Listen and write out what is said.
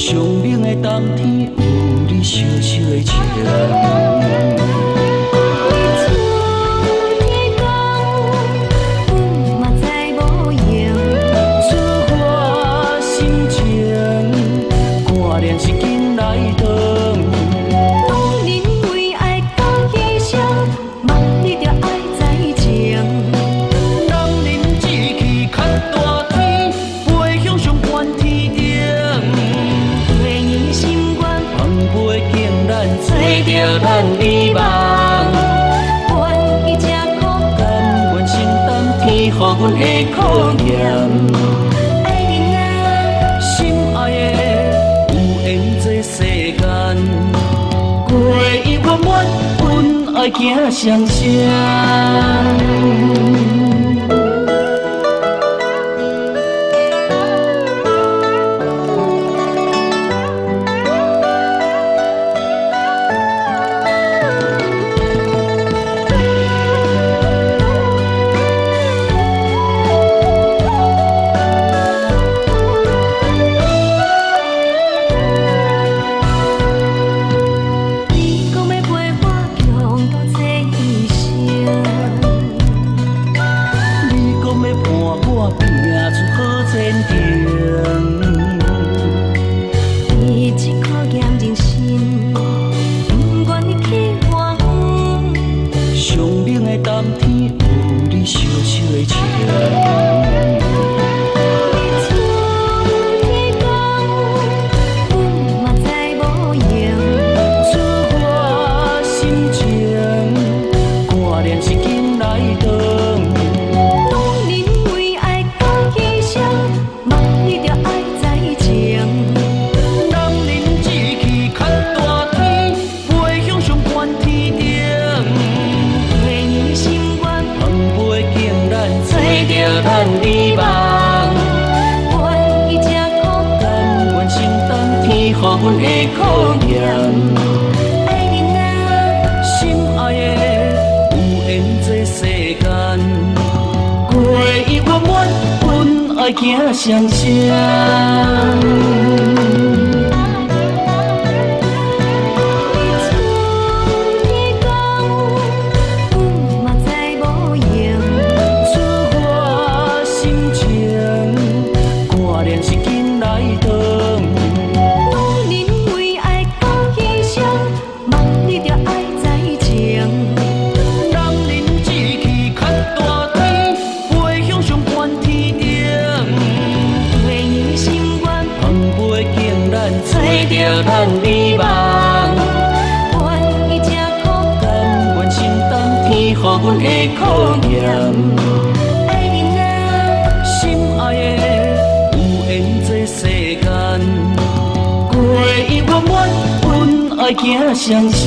上冷的冬天有你烧烧的情。找着咱美梦，愿伊才苦甘，愿承担天予阮的考验。爱人啊，心爱的，有缘这世间，过伊圆满，阮爱行上城。冬天有你烧烧的情，你出天讲，阮嘛知无用。出我心情，挂念是紧来长。当人为爱到牺牲，莫你着爱知情。人人志气较大天，飞向上悬天顶。找着咱美梦，愿伊才苦甘，愿承担天予阮的考验。爱人啊，心爱的，有缘这世间，过伊圆满，阮爱行上城。找着咱美梦，愿伊才苦甘，愿承担天予阮的考验。爱人啊，心爱的，有缘这世间，过伊圆满，阮爱行上城。